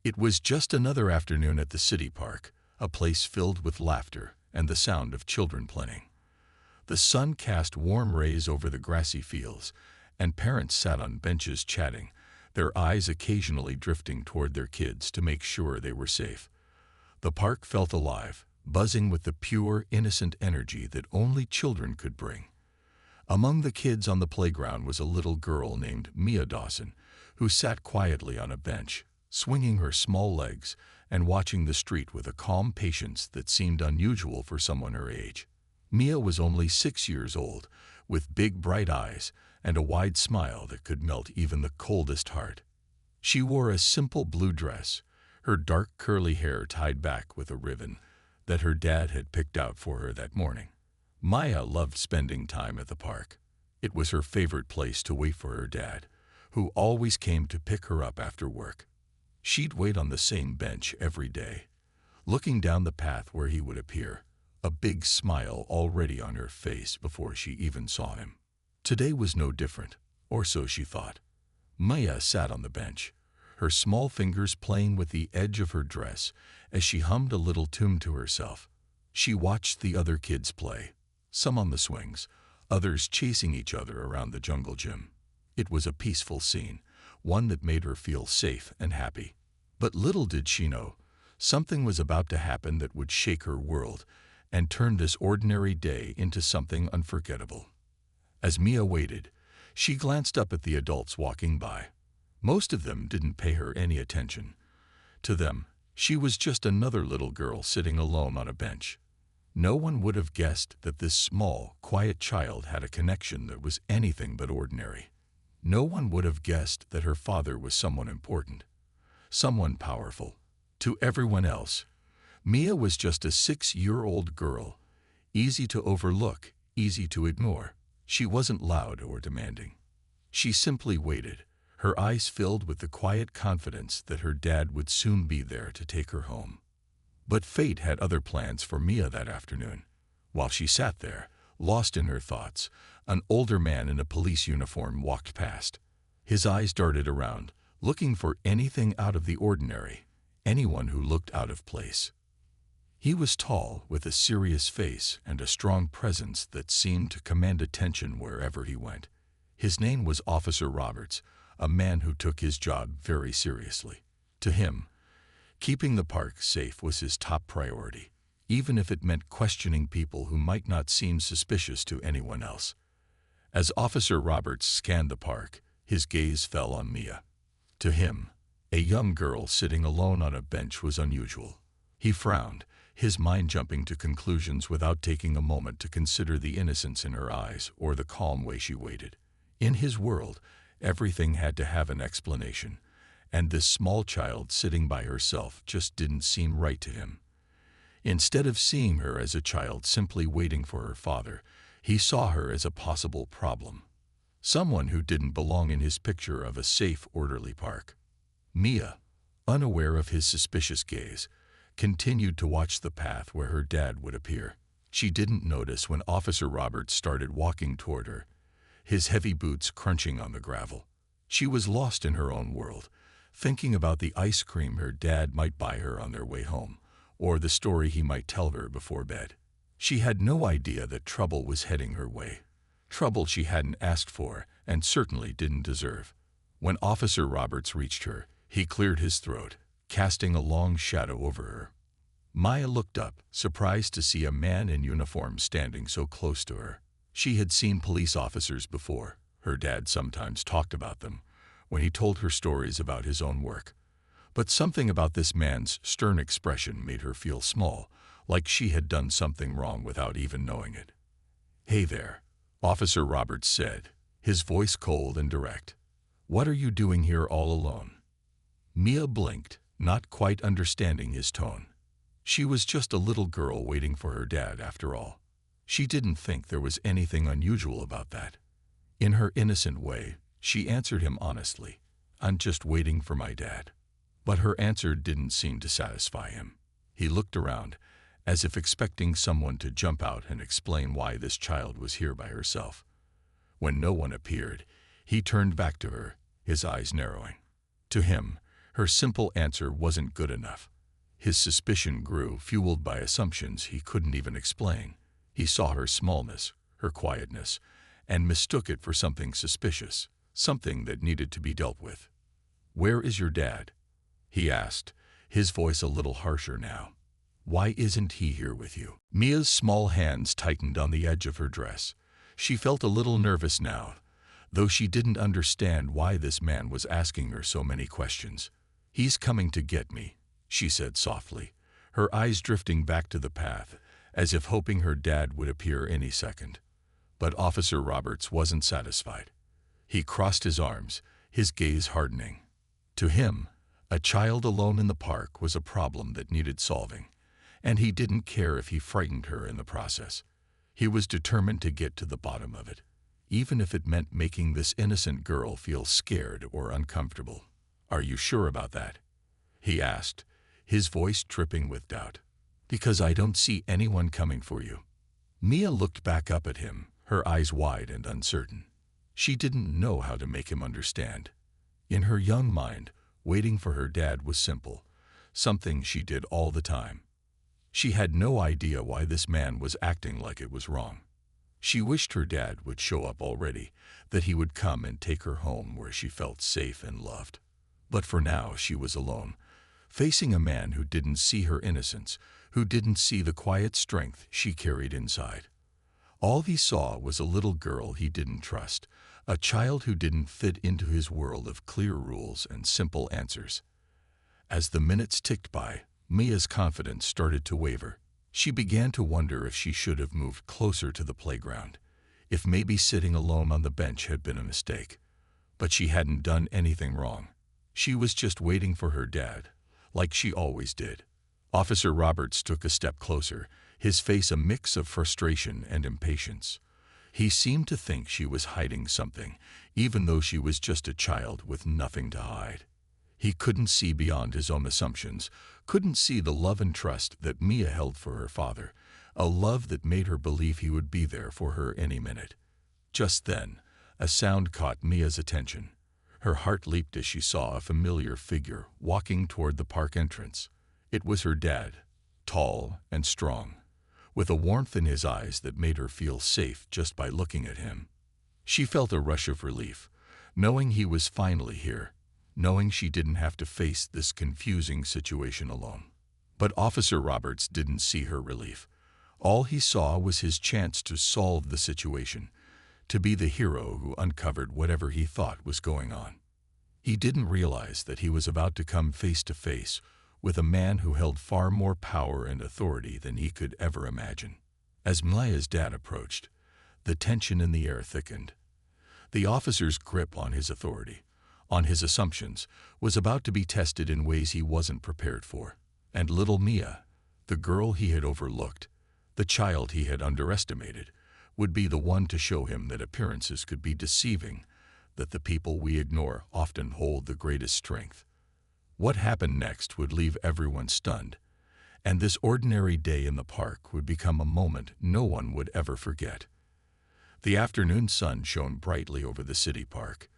It was just another afternoon at the city park, a place filled with laughter and the sound of children playing. The sun cast warm rays over the grassy fields, and parents sat on benches chatting, their eyes occasionally drifting toward their kids to make sure they were safe. The park felt alive, buzzing with the pure, innocent energy that only children could bring. Among the kids on the playground was a little girl named Mia Dawson, who sat quietly on a bench, swinging her small legs and watching the street with a calm patience that seemed unusual for someone her age. Mia was only 6 years old, with big bright eyes and a wide smile that could melt even the coldest heart. She wore a simple blue dress, her dark curly hair tied back with a ribbon that her dad had picked out for her that morning. Maya loved spending time at the park. It was her favorite place to wait for her dad, who always came to pick her up after work. She'd wait on the same bench every day, looking down the path where he would appear, a big smile already on her face before she even saw him. Today was no different, or so she thought. Maya sat on the bench, her small fingers playing with the edge of her dress as she hummed a little tune to herself. She watched the other kids play, some on the swings, others chasing each other around the jungle gym. It was a peaceful scene, one that made her feel safe and happy. But little did she know, something was about to happen that would shake her world and turn this ordinary day into something unforgettable. As Mia waited, she glanced up at the adults walking by. Most of them didn't pay her any attention. To them, she was just another little girl sitting alone on a bench. No one would have guessed that this small, quiet child had a connection that was anything but ordinary. No one would have guessed that her father was someone important, someone powerful. To everyone else, Mia was just a 6-year-old girl, easy to overlook, easy to ignore. She wasn't loud or demanding. She simply waited, her eyes filled with the quiet confidence that her dad would soon be there to take her home. But fate had other plans for Mia that afternoon. While she sat there, lost in her thoughts, an older man in a police uniform walked past. His eyes darted around, looking for anything out of the ordinary, anyone who looked out of place. He was tall, with a serious face and a strong presence that seemed to command attention wherever he went. His name was Officer Roberts, a man who took his job very seriously. To him, keeping the park safe was his top priority, even if it meant questioning people who might not seem suspicious to anyone else. As Officer Roberts scanned the park, his gaze fell on Mia. To him, a young girl sitting alone on a bench was unusual. He frowned, his mind jumping to conclusions without taking a moment to consider the innocence in her eyes or the calm way she waited. In his world, everything had to have an explanation, and this small child sitting by herself just didn't seem right to him. Instead of seeing her as a child simply waiting for her father, he saw her as a possible problem, someone who didn't belong in his picture of a safe, orderly park. Mia, unaware of his suspicious gaze, continued to watch the path where her dad would appear. She didn't notice when Officer Roberts started walking toward her, his heavy boots crunching on the gravel. She was lost in her own world, thinking about the ice cream her dad might buy her on their way home, or the story he might tell her before bed. She had no idea that trouble was heading her way, trouble she hadn't asked for and certainly didn't deserve. When Officer Roberts reached her, he cleared his throat, casting a long shadow over her. Maya looked up, surprised to see a man in uniform standing so close to her. She had seen police officers before. Her dad sometimes talked about them when he told her stories about his own work. But something about this man's stern expression made her feel small, like she had done something wrong without even knowing it. "Hey there," Officer Roberts said, his voice cold and direct. "What are you doing here all alone?" Mia blinked, not quite understanding his tone. She was just a little girl waiting for her dad, after all. She didn't think there was anything unusual about that. In her innocent way, she answered him honestly, "I'm just waiting for my dad." But her answer didn't seem to satisfy him. He looked around, as if expecting someone to jump out and explain why this child was here by herself. When no one appeared, he turned back to her, his eyes narrowing. To him, Her simple answer wasn't good enough. His suspicion grew, fueled by assumptions he couldn't even explain. He saw her smallness, her quietness, and mistook it for something suspicious, something that needed to be dealt with. "Where is your dad?" he asked, his voice a little harsher now. "Why isn't he here with you?" Mia's small hands tightened on the edge of her dress. She felt a little nervous now, though she didn't understand why this man was asking her so many questions. "He's coming to get me," she said softly, her eyes drifting back to the path, as if hoping her dad would appear any second. But Officer Roberts wasn't satisfied. He crossed his arms, his gaze hardening. To him, a child alone in the park was a problem that needed solving, and he didn't care if he frightened her in the process. He was determined to get to the bottom of it, even if it meant making this innocent girl feel scared or uncomfortable. "Are you sure about that?" he asked, his voice dripping with doubt. "Because I don't see anyone coming for you." Mia looked back up at him, her eyes wide and uncertain. She didn't know how to make him understand. In her young mind, waiting for her dad was simple, something she did all the time. She had no idea why this man was acting like it was wrong. She wished her dad would show up already, that he would come and take her home where she felt safe and loved. But for now she was alone, facing a man who didn't see her innocence, who didn't see the quiet strength she carried inside. All he saw was a little girl he didn't trust, a child who didn't fit into his world of clear rules and simple answers. As the minutes ticked by, Mia's confidence started to waver. She began to wonder if she should have moved closer to the playground, if maybe sitting alone on the bench had been a mistake. But she hadn't done anything wrong. She was just waiting for her dad, like she always did. Officer Roberts took a step closer, his face a mix of frustration and impatience. He seemed to think she was hiding something, even though she was just a child with nothing to hide. He couldn't see beyond his own assumptions, couldn't see the love and trust that Mia held for her father, a love that made her believe he would be there for her any minute. Just then, a sound caught Mia's attention. Her heart leaped as she saw a familiar figure walking toward the park entrance. It was her dad, tall and strong, with a warmth in his eyes that made her feel safe just by looking at him. She felt a rush of relief, knowing he was finally here, knowing she didn't have to face this confusing situation alone. But Officer Roberts didn't see her relief. All he saw was his chance to solve the situation, to be the hero who uncovered whatever he thought was going on. He didn't realize that he was about to come face to face with a man who held far more power and authority than he could ever imagine. As Mia's dad approached, the tension in the air thickened. The officer's grip on his authority, on his assumptions, was about to be tested in ways he wasn't prepared for. And little Mia, the girl he had overlooked, the child he had underestimated, would be the one to show him that appearances could be deceiving, that the people we ignore often hold the greatest strength. What happened next would leave everyone stunned, and this ordinary day in the park would become a moment no one would ever forget. The afternoon sun shone brightly over the city park,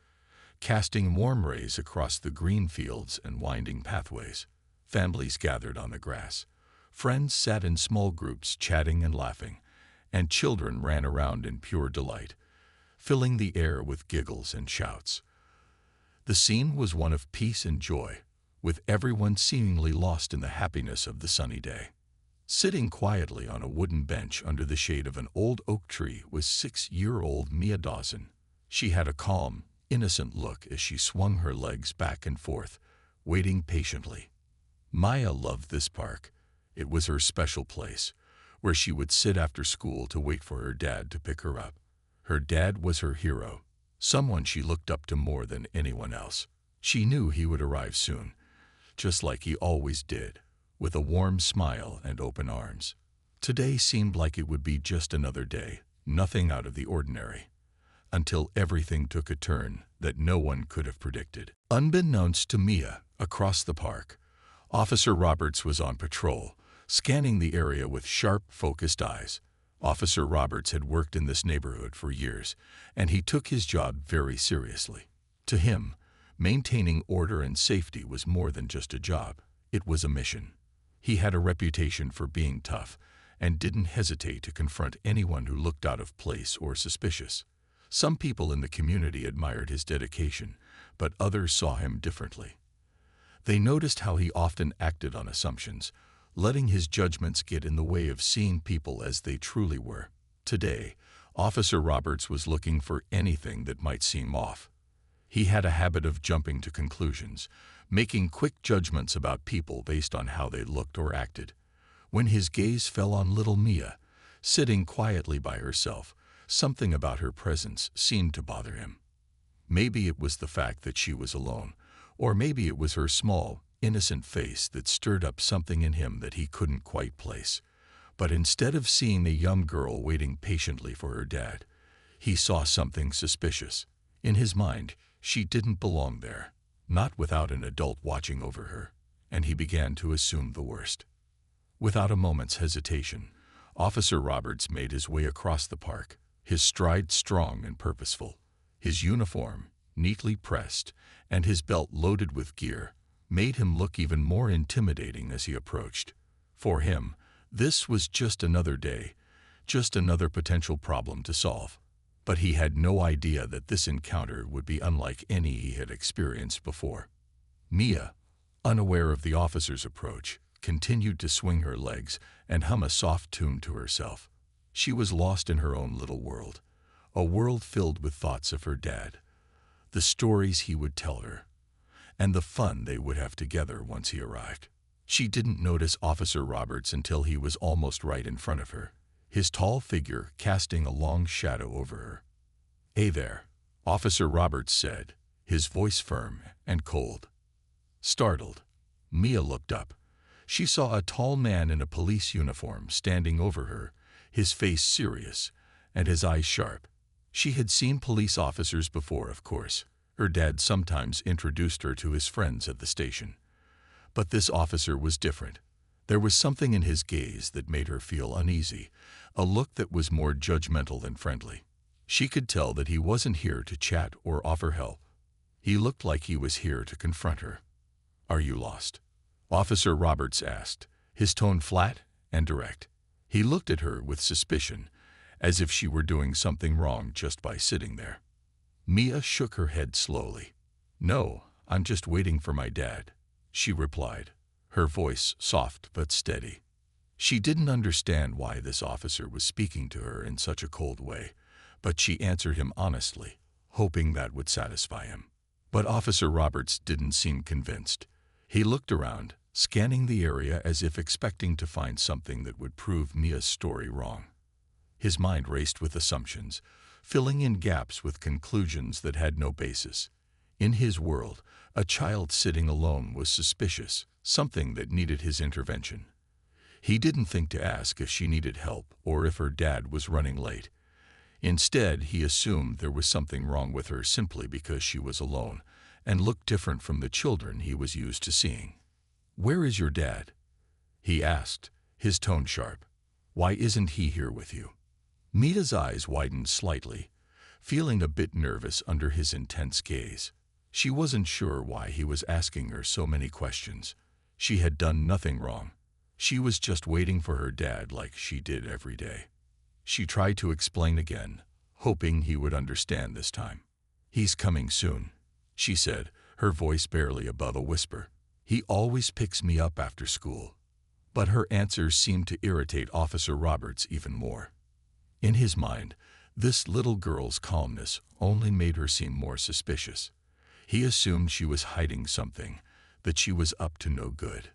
casting warm rays across the green fields and winding pathways. Families gathered on the grass. Friends sat in small groups chatting and laughing, and children ran around in pure delight, filling the air with giggles and shouts. The scene was one of peace and joy, with everyone seemingly lost in the happiness of the sunny day. Sitting quietly on a wooden bench under the shade of an old oak tree was 6-year-old Mia Dawson. She had a calm, innocent look as she swung her legs back and forth, waiting patiently. Mia loved this park. It was her special place, where she would sit after school to wait for her dad to pick her up. Her dad was her hero, someone she looked up to more than anyone else. She knew he would arrive soon, just like he always did, with a warm smile and open arms. Today seemed like it would be just another day, nothing out of the ordinary, until everything took a turn that no one could have predicted. Unbeknownst to Mia, across the park, Officer Roberts was on patrol, scanning the area with sharp, focused eyes. Officer Roberts had worked in this neighborhood for years, and he took his job very seriously. To him, Maintaining order and safety was more than just a job. It was a mission. He had a reputation for being tough and didn't hesitate to confront anyone who looked out of place or suspicious. Some people in the community admired his dedication, but others saw him differently. They noticed how he often acted on assumptions, letting his judgments get in the way of seeing people as they truly were. Today, Officer Roberts was looking for anything that might seem off. He had a habit of jumping to conclusions, making quick judgments about people based on how they looked or acted. When his gaze fell on little Mia, sitting quietly by herself, something about her presence seemed to bother him. Maybe it was the fact that she was alone, or maybe it was her small, innocent face that stirred up something in him that he couldn't quite place. But instead of seeing a young girl waiting patiently for her dad, he saw something suspicious. In his mind, she didn't belong there, not without an adult watching over her, and he began to assume the worst. Without a moment's hesitation, Officer Roberts made his way across the park, his stride strong and purposeful. His uniform, neatly pressed, and his belt loaded with gear, made him look even more intimidating as he approached. For him, this was just another day, just another potential problem to solve. But he had no idea that this encounter would be unlike any he had experienced before. Mia, unaware of the officer's approach, continued to swing her legs and hum a soft tune to herself. She was lost in her own little world, a world filled with thoughts of her dad, the stories he would tell her, and the fun they would have together once he arrived. She didn't notice Officer Roberts until he was almost right in front of her, his tall figure casting a long shadow over her. "Hey there," Officer Roberts said, his voice firm and cold. Startled, Mia looked up. She saw a tall man in a police uniform standing over her, his face serious and his eyes sharp. She had seen police officers before, of course. Her dad sometimes introduced her to his friends at the station. But this officer was different. There was something in his gaze that made her feel uneasy, a look that was more judgmental than friendly. She could tell that he wasn't here to chat or offer help. He looked like he was here to confront her. "Are you lost?" Officer Roberts asked, his tone flat and direct. He looked at her with suspicion, as if she were doing something wrong just by sitting there. Mia shook her head slowly. "No, I'm just waiting for my dad," she replied, her voice soft but steady. She didn't understand why this officer was speaking to her in such a cold way, but she answered him honestly, hoping that would satisfy him. But Officer Roberts didn't seem convinced. He looked around, scanning the area as if expecting to find something that would prove Mia's story wrong. His mind raced with assumptions, filling in gaps with conclusions that had no basis. In his world, a child sitting alone was suspicious, something that needed his intervention. He didn't think to ask if she needed help or if her dad was running late. Instead, he assumed there was something wrong with her simply because she was alone and looked different from the children he was used to seeing. "Where is your dad?" he asked, his tone sharp. "Why isn't he here with you?" Mia's eyes widened slightly, feeling a bit nervous under his intense gaze. She wasn't sure why he was asking her so many questions. She had done nothing wrong. She was just waiting for her dad like she did every day. She tried to explain again, hoping he would understand this time. "He's coming soon," she said, her voice barely above a whisper. "He always picks me up after school." But her answer seemed to irritate Officer Roberts even more. In his mind, this little girl's calmness only made her seem more suspicious. He assumed she was hiding something, that she was up to no good.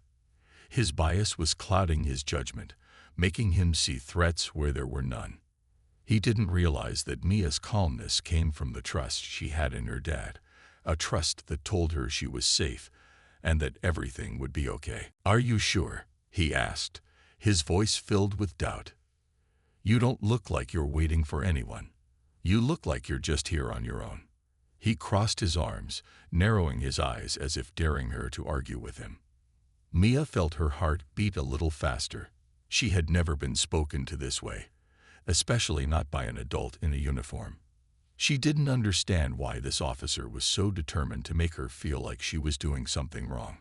His bias was clouding his judgment, making him see threats where there were none. He didn't realize that Mia's calmness came from the trust she had in her dad, a trust that told her she was safe and that everything would be okay. "Are you sure?" he asked, his voice filled with doubt. "You don't look like you're waiting for anyone. You look like you're just here on your own." He crossed his arms, narrowing his eyes as if daring her to argue with him. Mia felt her heart beat a little faster. She had never been spoken to this way, especially not by an adult in a uniform. She didn't understand why this officer was so determined to make her feel like she was doing something wrong.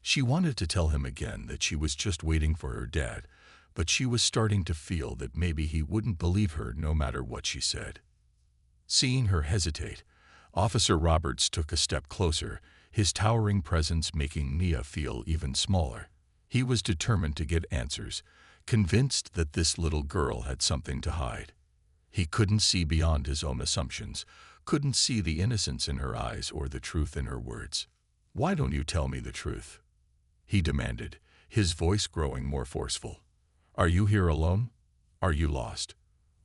She wanted to tell him again that she was just waiting for her dad, but she was starting to feel that maybe he wouldn't believe her no matter what she said. Seeing her hesitate, Officer Roberts took a step closer, his towering presence making Mia feel even smaller. He was determined to get answers, convinced that this little girl had something to hide. He couldn't see beyond his own assumptions, couldn't see the innocence in her eyes or the truth in her words. "Why don't you tell me the truth?" he demanded, his voice growing more forceful. "Are you here alone? Are you lost?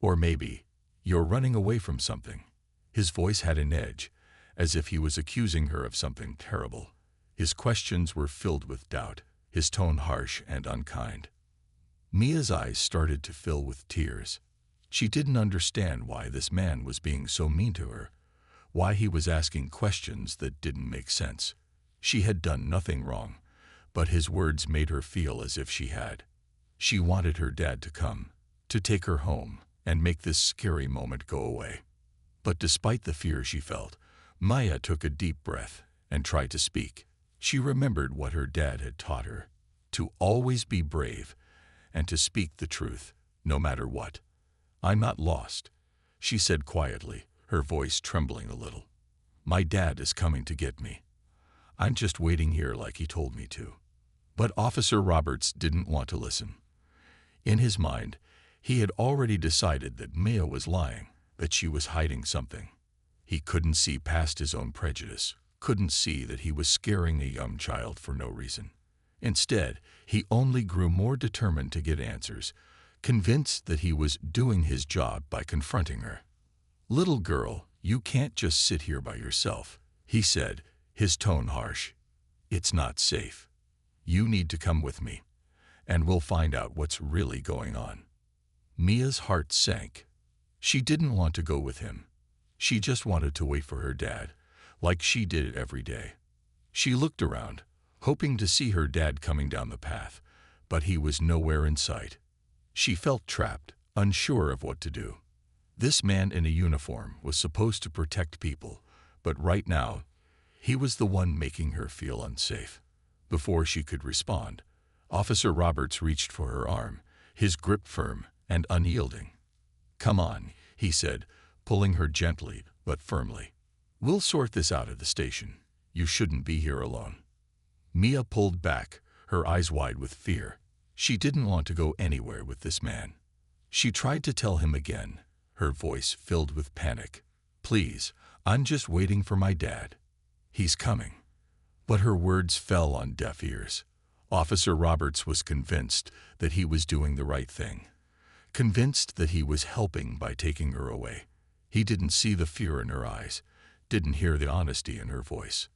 Or maybe you're running away from something?" His voice had an edge, as if he was accusing her of something terrible. His questions were filled with doubt, his tone harsh and unkind. Mia's eyes started to fill with tears. She didn't understand why this man was being so mean to her, why he was asking questions that didn't make sense. She had done nothing wrong, but his words made her feel as if she had. She wanted her dad to come, to take her home, and make this scary moment go away. But despite the fear she felt, Maya took a deep breath and tried to speak. She remembered what her dad had taught her, to always be brave and to speak the truth, no matter what. "I'm not lost," she said quietly, her voice trembling a little. "My dad is coming to get me. I'm just waiting here like he told me to." But Officer Roberts didn't want to listen. In his mind, he had already decided that Mia was lying, that she was hiding something. He couldn't see past his own prejudice, couldn't see that he was scaring a young child for no reason. Instead, he only grew more determined to get answers, convinced that he was doing his job by confronting her. "Little girl, you can't just sit here by yourself," he said, his tone harsh. "It's not safe. You need to come with me, and we'll find out what's really going on." Mia's heart sank. She didn't want to go with him. She just wanted to wait for her dad, like she did every day. She looked around, hoping to see her dad coming down the path, but he was nowhere in sight. She felt trapped, unsure of what to do. This man in a uniform was supposed to protect people, but right now, he was the one making her feel unsafe. Before she could respond, Officer Roberts reached for her arm, his grip firm and unyielding. "Come on," he said, pulling her gently but firmly. "We'll sort this out at the station. You shouldn't be here alone." Mia pulled back, her eyes wide with fear. She didn't want to go anywhere with this man. She tried to tell him again, her voice filled with panic. "Please, I'm just waiting for my dad. He's coming." But her words fell on deaf ears. Officer Roberts was convinced that he was doing the right thing, convinced that he was helping by taking her away. He didn't see the fear in her eyes, didn't hear the honesty in her voice.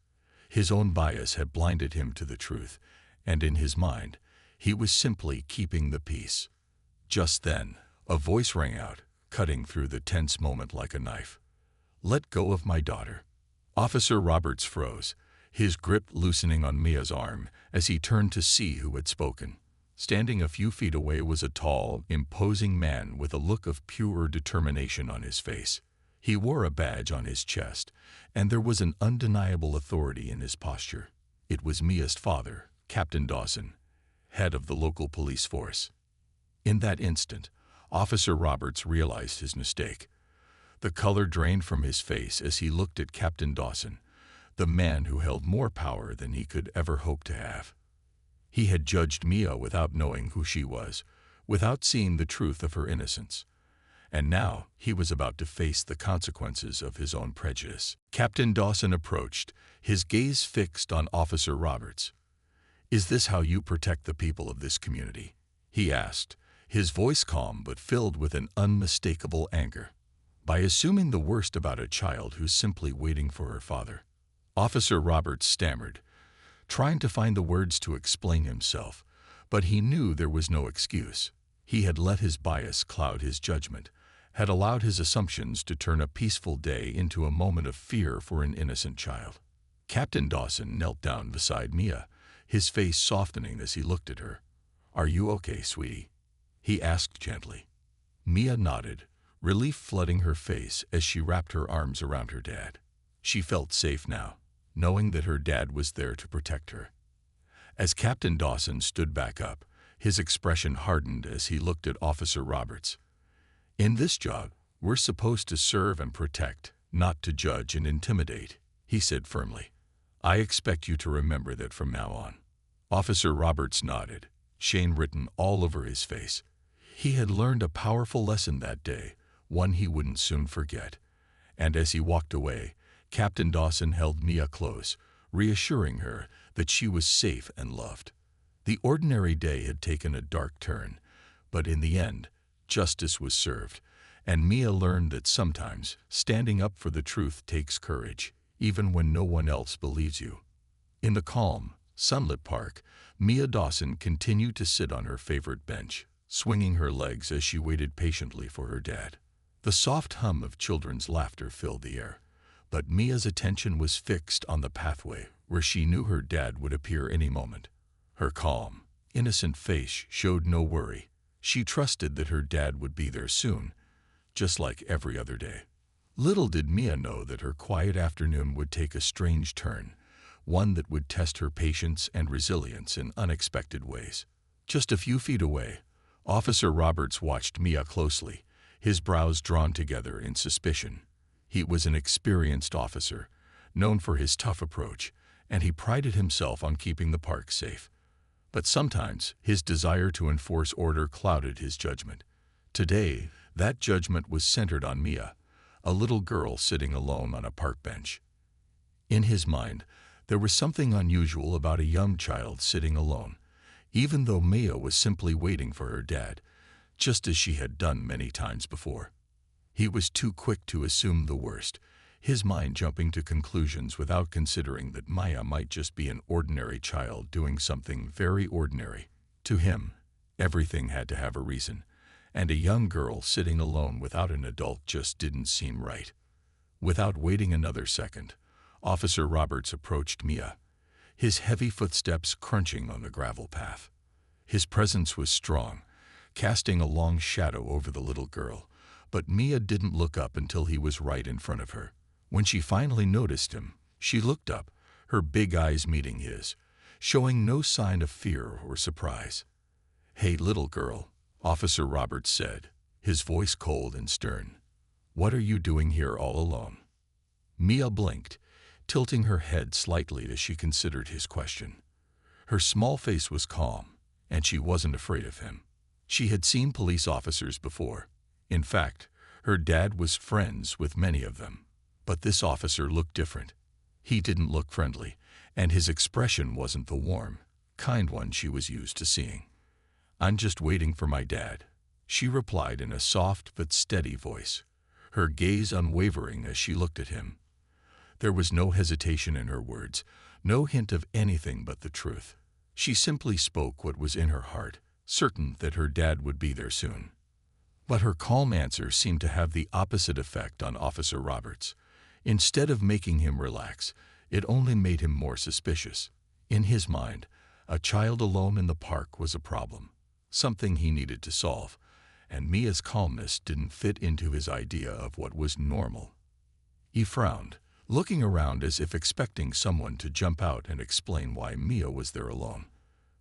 His own bias had blinded him to the truth, and in his mind, he was simply keeping the peace. Just then, a voice rang out, cutting through the tense moment like a knife. "Let go of my daughter." Officer Roberts froze, his grip loosening on Mia's arm as he turned to see who had spoken. Standing a few feet away was a tall, imposing man with a look of pure determination on his face. He wore a badge on his chest, and there was an undeniable authority in his posture. It was Mia's father, Captain Dawson, head of the local police force. In that instant, Officer Roberts realized his mistake. The color drained from his face as he looked at Captain Dawson, the man who held more power than he could ever hope to have. He had judged Mia without knowing who she was, without seeing the truth of her innocence. And now he was about to face the consequences of his own prejudice. Captain Dawson approached, his gaze fixed on Officer Roberts. "Is this how you protect the people of this community?" he asked, his voice calm but filled with an unmistakable anger. "By assuming the worst about a child who's simply waiting for her father." Officer Roberts stammered, trying to find the words to explain himself, but he knew there was no excuse. He had let his bias cloud his judgment, had allowed his assumptions to turn a peaceful day into a moment of fear for an innocent child. Captain Dawson knelt down beside Mia, his face softening as he looked at her. "Are you okay, sweetie?" he asked gently. Mia nodded, relief flooding her face as she wrapped her arms around her dad. She felt safe now, knowing that her dad was there to protect her. As Captain Dawson stood back up, his expression hardened as he looked at Officer Roberts. "In this job, we're supposed to serve and protect, not to judge and intimidate," he said firmly. "I expect you to remember that from now on." Officer Roberts nodded, shame written all over his face. He had learned a powerful lesson that day, one he wouldn't soon forget. And as he walked away, Captain Dawson held Mia close, reassuring her that she was safe and loved. The ordinary day had taken a dark turn, but in the end, justice was served, and Mia learned that sometimes standing up for the truth takes courage, even when no one else believes you. In the calm, sunlit park, Mia Dawson continued to sit on her favorite bench, swinging her legs as she waited patiently for her dad. The soft hum of children's laughter filled the air, but Mia's attention was fixed on the pathway where she knew her dad would appear any moment. Her calm, innocent face showed no worry. She trusted that her dad would be there soon, just like every other day. Little did Mia know that her quiet afternoon would take a strange turn, one that would test her patience and resilience in unexpected ways. Just a few feet away, Officer Roberts watched Mia closely, his brows drawn together in suspicion. He was an experienced officer, known for his tough approach, and he prided himself on keeping the park safe. But sometimes his desire to enforce order clouded his judgment. Today, that judgment was centered on Mia, a little girl sitting alone on a park bench. In his mind, there was something unusual about a young child sitting alone, even though Mia was simply waiting for her dad, just as she had done many times before. He was too quick to assume the worst, his mind jumping to conclusions without considering that Mia might just be an ordinary child doing something very ordinary. To him, everything had to have a reason, and a young girl sitting alone without an adult just didn't seem right. Without waiting another second, Officer Roberts approached Mia, his heavy footsteps crunching on the gravel path. His presence was strong, casting a long shadow over the little girl, but Mia didn't look up until he was right in front of her. When she finally noticed him, she looked up, her big eyes meeting his, showing no sign of fear or surprise. "Hey, little girl," Officer Roberts said, his voice cold and stern. "What are you doing here all alone?" Mia blinked, tilting her head slightly as she considered his question. Her small face was calm, and she wasn't afraid of him. She had seen police officers before. In fact, her dad was friends with many of them. But this officer looked different. He didn't look friendly, and his expression wasn't the warm, kind one she was used to seeing. "I'm just waiting for my dad," she replied in a soft but steady voice, her gaze unwavering as she looked at him. There was no hesitation in her words, no hint of anything but the truth. She simply spoke what was in her heart, certain that her dad would be there soon. But her calm answer seemed to have the opposite effect on Officer Roberts. Instead of making him relax, it only made him more suspicious. In his mind, a child alone in the park was a problem, something he needed to solve, and Mia's calmness didn't fit into his idea of what was normal. He frowned, looking around as if expecting someone to jump out and explain why Mia was there alone.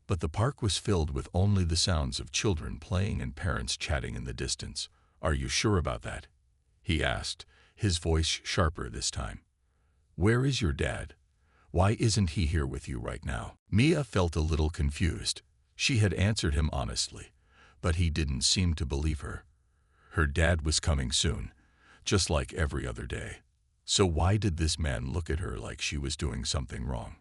But the park was filled with only the sounds of children playing and parents chatting in the distance. "Are you sure about that?" he asked, his voice sharper this time. "Where is your dad? Why isn't he here with you right now?" Mia felt a little confused. She had answered him honestly, but he didn't seem to believe her. Her dad was coming soon, just like every other day. So why did this man look at her like she was doing something wrong?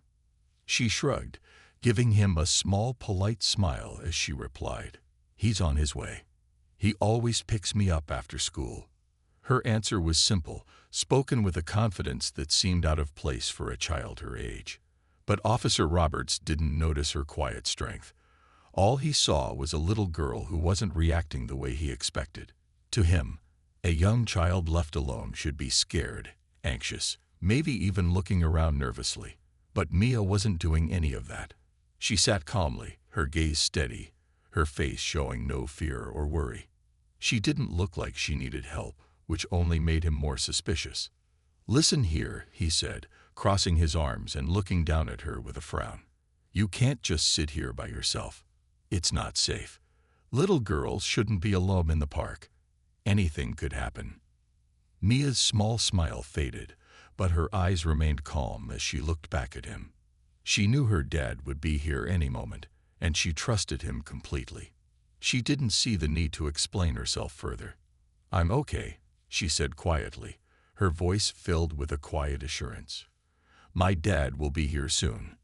She shrugged, giving him a small, polite smile as she replied, "He's on his way. He always picks me up after school." Her answer was simple, spoken with a confidence that seemed out of place for a child her age. But Officer Roberts didn't notice her quiet strength. All he saw was a little girl who wasn't reacting the way he expected. To him, a young child left alone should be scared, anxious, maybe even looking around nervously. But Mia wasn't doing any of that. She sat calmly, her gaze steady, her face showing no fear or worry. She didn't look like she needed help, which only made him more suspicious. "Listen here," he said, crossing his arms and looking down at her with a frown. "You can't just sit here by yourself. It's not safe. Little girls shouldn't be alone in the park. Anything could happen." Mia's small smile faded, but her eyes remained calm as she looked back at him. She knew her dad would be here any moment, and she trusted him completely. She didn't see the need to explain herself further. "I'm okay," she said quietly, her voice filled with a quiet assurance. "My dad will be here soon."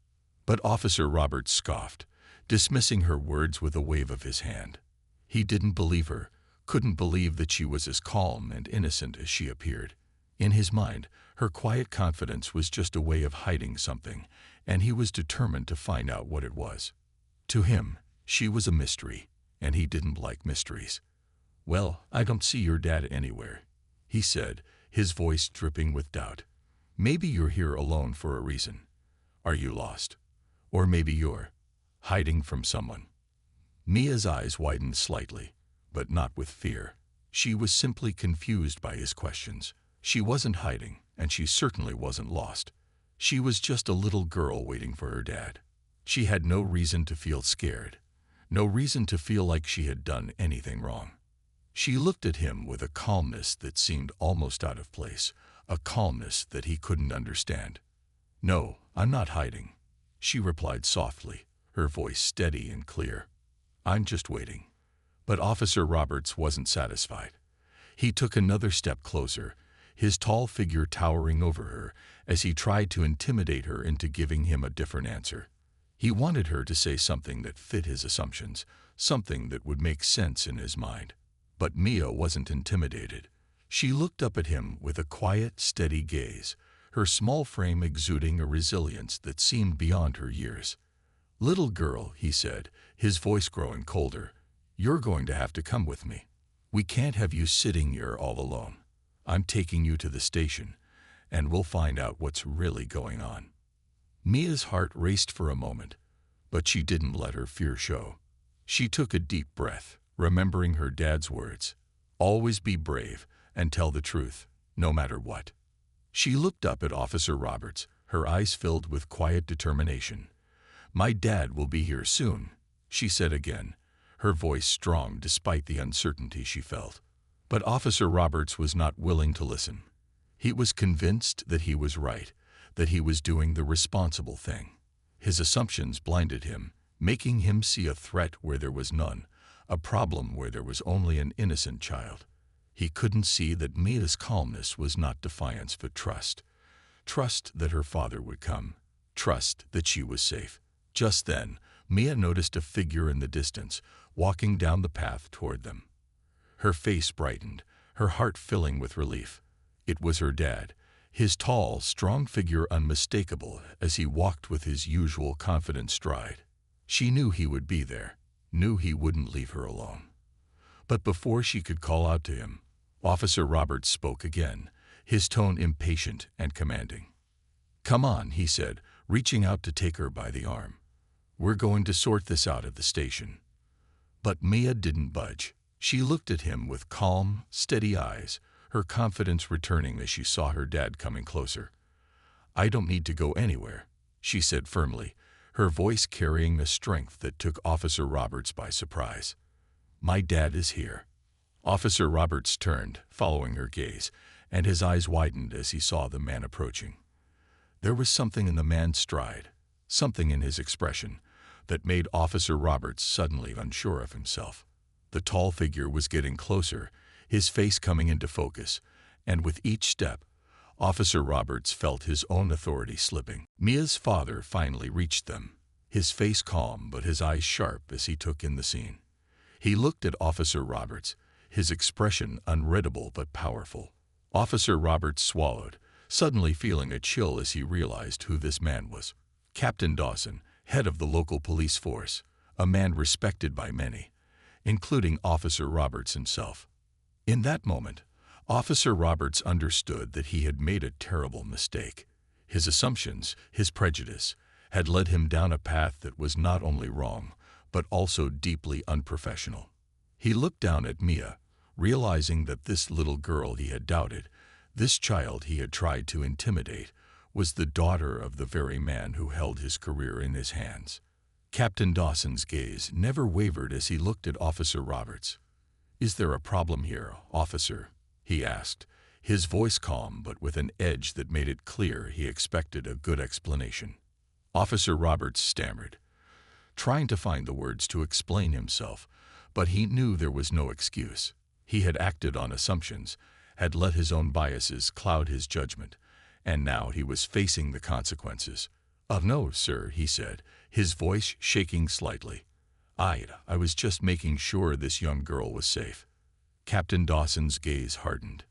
But Officer Roberts scoffed, dismissing her words with a wave of his hand. He didn't believe her, couldn't believe that she was as calm and innocent as she appeared. In his mind, her quiet confidence was just a way of hiding something, and he was determined to find out what it was. To him, she was a mystery, and he didn't like mysteries. "Well, I don't see your dad anywhere," he said, his voice dripping with doubt. "Maybe you're here alone for a reason. Are you lost? Or maybe you're hiding from someone." Mia's eyes widened slightly, but not with fear. She was simply confused by his questions. She wasn't hiding, and she certainly wasn't lost. She was just a little girl waiting for her dad. She had no reason to feel scared, no reason to feel like she had done anything wrong. She looked at him with a calmness that seemed almost out of place, a calmness that he couldn't understand. "No, I'm not hiding," she replied softly, her voice steady and clear. "I'm just waiting." But Officer Roberts wasn't satisfied. He took another step closer, his tall figure towering over her as he tried to intimidate her into giving him a different answer. He wanted her to say something that fit his assumptions, something that would make sense in his mind. But Mia wasn't intimidated. She looked up at him with a quiet, steady gaze, her small frame exuding a resilience that seemed beyond her years. "Little girl," he said, his voice growing colder, "you're going to have to come with me. We can't have you sitting here all alone. I'm taking you to the station, and we'll find out what's really going on." Mia's heart raced for a moment, but she didn't let her fear show. She took a deep breath, remembering her dad's words, "Always be brave and tell the truth, no matter what." She looked up at Officer Roberts, her eyes filled with quiet determination. "My dad will be here soon," she said again, her voice strong despite the uncertainty she felt. But Officer Roberts was not willing to listen. He was convinced that he was right, that he was doing the responsible thing. His assumptions blinded him, making him see a threat where there was none, a problem where there was only an innocent child. He couldn't see that Mia's calmness was not defiance but trust. Trust that her father would come. Trust that she was safe. Just then, Mia noticed a figure in the distance, walking down the path toward them. Her face brightened, her heart filling with relief. It was her dad, his tall, strong figure unmistakable as he walked with his usual confident stride. She knew he would be there, knew he wouldn't leave her alone. But before she could call out to him, Officer Roberts spoke again, his tone impatient and commanding. "Come on," he said, reaching out to take her by the arm. "We're going to sort this out at the station." But Mia didn't budge. She looked at him with calm, steady eyes, her confidence returning as she saw her dad coming closer. "I don't need to go anywhere," she said firmly, her voice carrying a strength that took Officer Roberts by surprise. "My dad is here." Officer Roberts turned, following her gaze, and his eyes widened as he saw the man approaching. There was something in the man's stride, something in his expression, that made Officer Roberts suddenly unsure of himself. The tall figure was getting closer, his face coming into focus, and with each step, Officer Roberts felt his own authority slipping. Mia's father finally reached them, his face calm but his eyes sharp as he took in the scene. He looked at Officer Roberts, his expression unreadable but powerful. Officer Roberts swallowed, suddenly feeling a chill as he realized who this man was. Captain Dawson, head of the local police force, a man respected by many, including Officer Roberts himself. In that moment, Officer Roberts understood that he had made a terrible mistake. His assumptions, his prejudice, had led him down a path that was not only wrong, but also deeply unprofessional. He looked down at Mia, realizing that this little girl he had doubted, this child he had tried to intimidate, was the daughter of the very man who held his career in his hands. Captain Dawson's gaze never wavered as he looked at Officer Roberts. "Is there a problem here, officer?" he asked, his voice calm but with an edge that made it clear he expected a good explanation. Officer Roberts stammered, trying to find the words to explain himself, but he knew there was no excuse. He had acted on assumptions, had let his own biases cloud his judgment, and now he was facing the consequences. No, sir," he said, his voice shaking slightly. I was just making sure this young girl was safe." Captain Dawson's gaze hardened.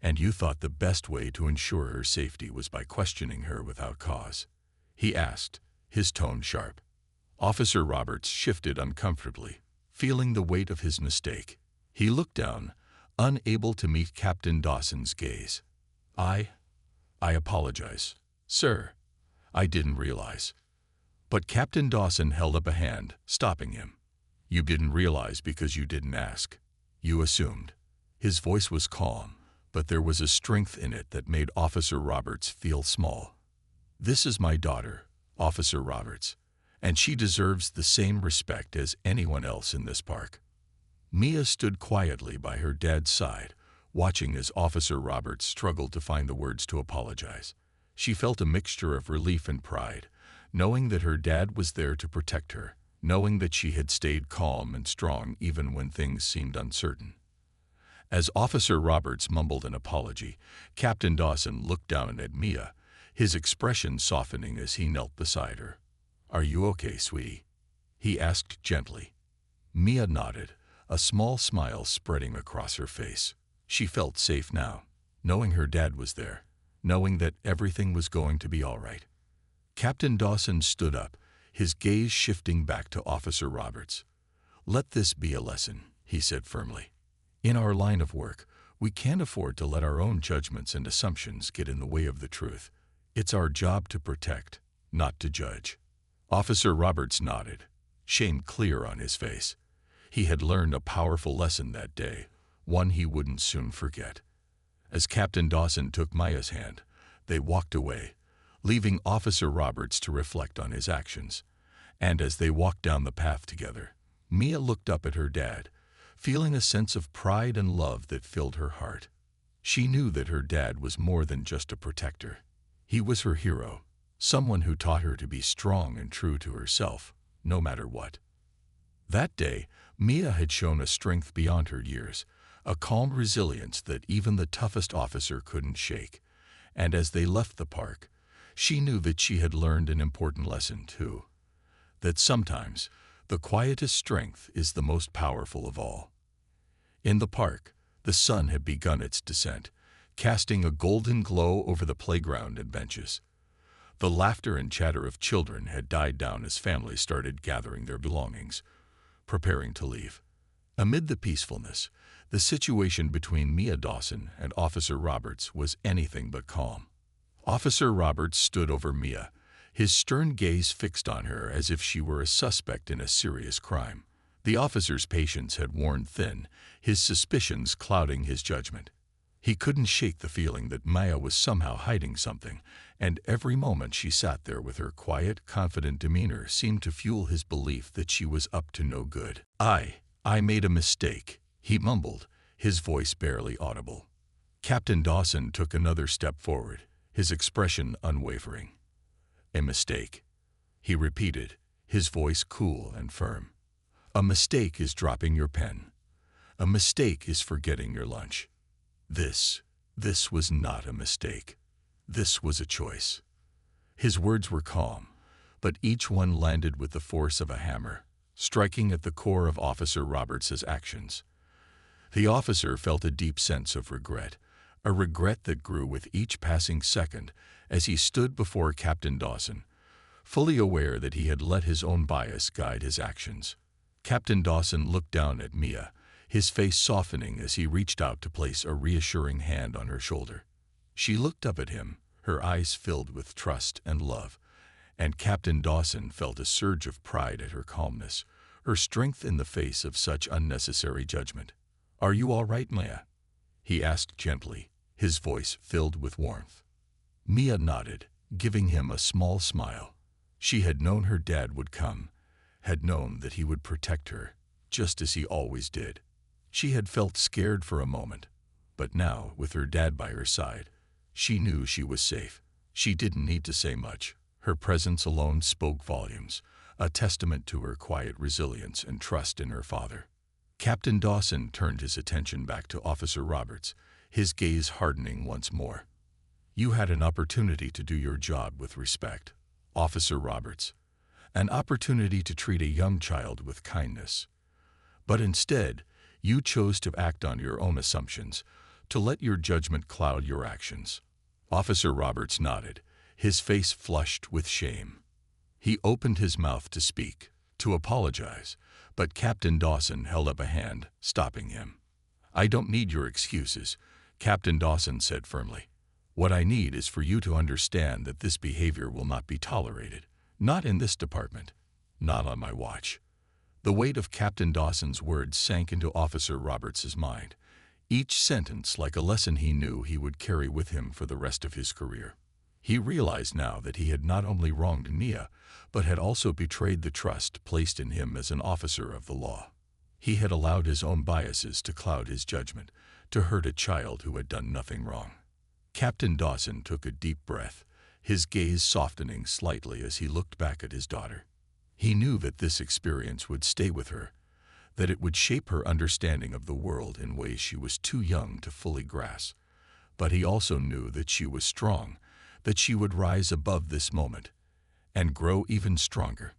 "And you thought the best way to ensure her safety was by questioning her without cause?" he asked, his tone sharp. Officer Roberts shifted uncomfortably, feeling the weight of his mistake. He looked down, unable to meet Captain Dawson's gaze. I apologize, sir. I didn't realize." But Captain Dawson held up a hand, stopping him. "You didn't realize because you didn't ask. You assumed." His voice was calm, but there was a strength in it that made Officer Roberts feel small. "This is my daughter, Officer Roberts, and she deserves the same respect as anyone else in this park." Mia stood quietly by her dad's side, watching as Officer Roberts struggled to find the words to apologize. She felt a mixture of relief and pride, knowing that her dad was there to protect her, knowing that she had stayed calm and strong even when things seemed uncertain. As Officer Roberts mumbled an apology, Captain Dawson looked down at Mia, his expression softening as he knelt beside her. "Are you okay, sweetie?" he asked gently. Mia nodded, a small smile spreading across her face. She felt safe now, knowing her dad was there, knowing that everything was going to be all right. Captain Dawson stood up, his gaze shifting back to Officer Roberts. "Let this be a lesson," he said firmly. "In our line of work, we can't afford to let our own judgments and assumptions get in the way of the truth. It's our job to protect, not to judge." Officer Roberts nodded, shame clear on his face. He had learned a powerful lesson that day, one he wouldn't soon forget. As Captain Dawson took Maya's hand, they walked away, leaving Officer Roberts to reflect on his actions. And as they walked down the path together, Mia looked up at her dad, feeling a sense of pride and love that filled her heart. She knew that her dad was more than just a protector. He was her hero, someone who taught her to be strong and true to herself, no matter what. That day, Mia had shown a strength beyond her years, a calm resilience that even the toughest officer couldn't shake. And as they left the park, she knew that she had learned an important lesson too. That sometimes, the quietest strength is the most powerful of all. In the park, the sun had begun its descent, casting a golden glow over the playground and benches. The laughter and chatter of children had died down as families started gathering their belongings, preparing to leave. Amid the peacefulness, the situation between Mia Dawson and Officer Roberts was anything but calm. Officer Roberts stood over Mia, his stern gaze fixed on her as if she were a suspect in a serious crime. The officer's patience had worn thin, his suspicions clouding his judgment. He couldn't shake the feeling that Maya was somehow hiding something, and every moment she sat there with her quiet, confident demeanor seemed to fuel his belief that she was up to no good. I made a mistake," he mumbled, his voice barely audible. Captain Dawson took another step forward, his expression unwavering. "A mistake," he repeated, his voice cool and firm. "A mistake is dropping your pen. A mistake is forgetting your lunch. This was not a mistake. This was a choice." His words were calm, but each one landed with the force of a hammer, striking at the core of Officer Roberts' actions. The officer felt a deep sense of regret, a regret that grew with each passing second as he stood before Captain Dawson, fully aware that he had let his own bias guide his actions. Captain Dawson looked down at Mia, his face softening as he reached out to place a reassuring hand on her shoulder. She looked up at him, her eyes filled with trust and love, and Captain Dawson felt a surge of pride at her calmness, her strength in the face of such unnecessary judgment. "Are you all right, Mia?" he asked gently, his voice filled with warmth. Mia nodded, giving him a small smile. She had known her dad would come, had known that he would protect her, just as he always did. She had felt scared for a moment, but now, with her dad by her side, she knew she was safe. She didn't need to say much. Her presence alone spoke volumes, a testament to her quiet resilience and trust in her father. Captain Dawson turned his attention back to Officer Roberts, his gaze hardening once more. "You had an opportunity to do your job with respect, Officer Roberts. An opportunity to treat a young child with kindness. But instead, you chose to act on your own assumptions, to let your judgment cloud your actions." Officer Roberts nodded, his face flushed with shame. He opened his mouth to speak, to apologize, but Captain Dawson held up a hand, stopping him. "I don't need your excuses," Captain Dawson said firmly. "What I need is for you to understand that this behavior will not be tolerated. Not in this department. Not on my watch." The weight of Captain Dawson's words sank into Officer Roberts' mind, each sentence like a lesson he knew he would carry with him for the rest of his career. He realized now that he had not only wronged Mia, but had also betrayed the trust placed in him as an officer of the law. He had allowed his own biases to cloud his judgment, to hurt a child who had done nothing wrong. Captain Dawson took a deep breath, his gaze softening slightly as he looked back at his daughter. He knew that this experience would stay with her, that it would shape her understanding of the world in ways she was too young to fully grasp. But he also knew that she was strong, that she would rise above this moment and grow even stronger.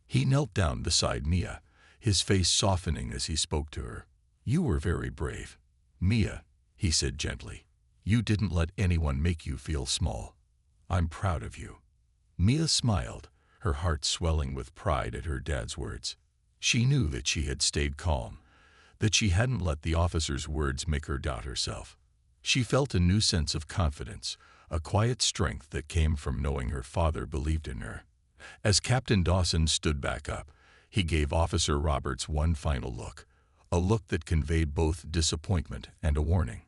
He knelt down beside Mia, his face softening as he spoke to her. "You were very brave, Mia," he said gently. "You didn't let anyone make you feel small. I'm proud of you." Mia smiled, her heart swelling with pride at her dad's words. She knew that she had stayed calm, that she hadn't let the officer's words make her doubt herself. She felt a new sense of confidence, a quiet strength that came from knowing her father believed in her. As Captain Dawson stood back up, he gave Officer Roberts one final look, a look that conveyed both disappointment and a warning.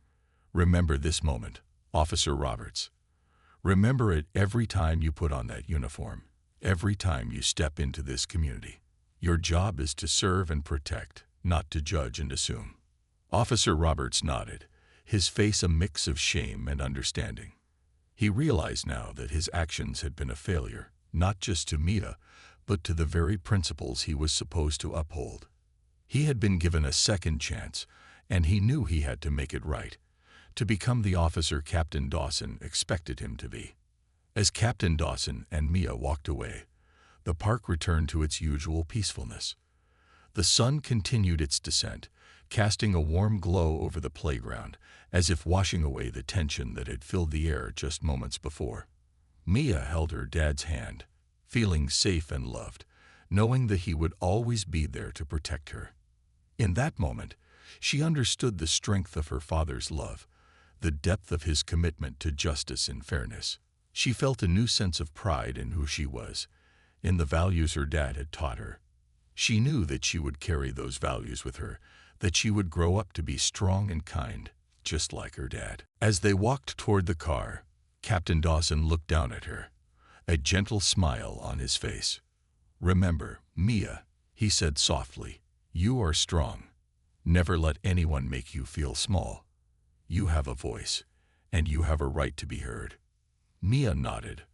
"Remember this moment, Officer Roberts. Remember it every time you put on that uniform, every time you step into this community. Your job is to serve and protect, not to judge and assume." Officer Roberts nodded, his face a mix of shame and understanding. He realized now that his actions had been a failure, not just to Mia, but to the very principles he was supposed to uphold. He had been given a second chance, and he knew he had to make it right, to become the officer Captain Dawson expected him to be. As Captain Dawson and Mia walked away, the park returned to its usual peacefulness. The sun continued its descent, casting a warm glow over the playground, as if washing away the tension that had filled the air just moments before. Mia held her dad's hand, feeling safe and loved, knowing that he would always be there to protect her. In that moment, she understood the strength of her father's love, the depth of his commitment to justice and fairness. She felt a new sense of pride in who she was, in the values her dad had taught her. She knew that she would carry those values with her, that she would grow up to be strong and kind, just like her dad. As they walked toward the car, Captain Dawson looked down at her, a gentle smile on his face. "Remember, Mia," he said softly, "you are strong. Never let anyone make you feel small. You have a voice, and you have a right to be heard." Mia nodded,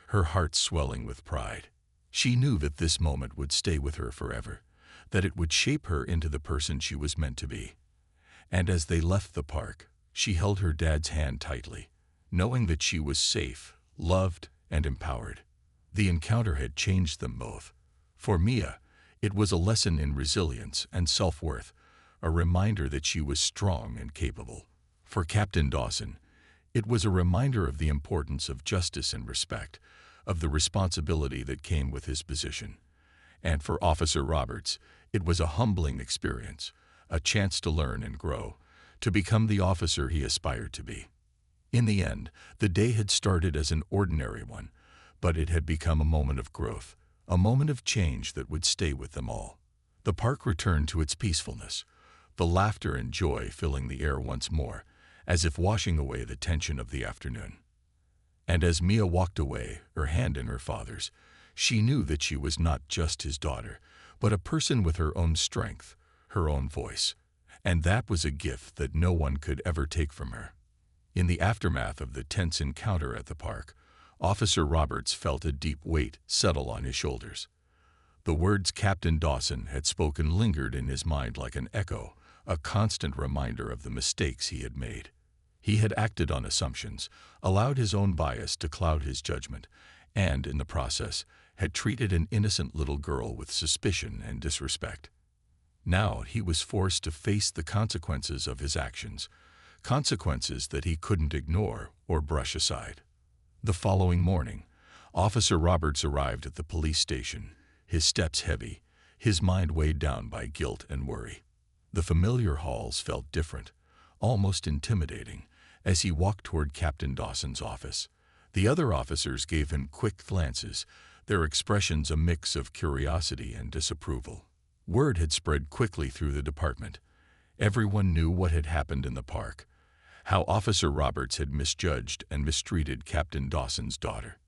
her heart swelling with pride. She knew that this moment would stay with her forever, that it would shape her into the person she was meant to be. And as they left the park, she held her dad's hand tightly, knowing that she was safe, loved, and empowered. The encounter had changed them both. For Mia, it was a lesson in resilience and self-worth, a reminder that she was strong and capable. For Captain Dawson, it was a reminder of the importance of justice and respect, of the responsibility that came with his position. And for Officer Roberts, it was a humbling experience, a chance to learn and grow, to become the officer he aspired to be. In the end, the day had started as an ordinary one, but it had become a moment of growth, a moment of change that would stay with them all. The park returned to its peacefulness, the laughter and joy filling the air once more, as if washing away the tension of the afternoon. And as Mia walked away, her hand in her father's, she knew that she was not just his daughter, but a person with her own strength, her own voice. And that was a gift that no one could ever take from her. In the aftermath of the tense encounter at the park, Officer Roberts felt a deep weight settle on his shoulders. The words Captain Dawson had spoken lingered in his mind like an echo, a constant reminder of the mistakes he had made. He had acted on assumptions, allowed his own bias to cloud his judgment, and, in the process, had treated an innocent little girl with suspicion and disrespect. Now he was forced to face the consequences of his actions, consequences that he couldn't ignore or brush aside. The following morning, Officer Roberts arrived at the police station, his steps heavy, his mind weighed down by guilt and worry. The familiar halls felt different, almost intimidating, as he walked toward Captain Dawson's office. The other officers gave him quick glances, their expressions a mix of curiosity and disapproval. Word had spread quickly through the department. Everyone knew what had happened in the park, how Officer Roberts had misjudged and mistreated Captain Dawson's daughter.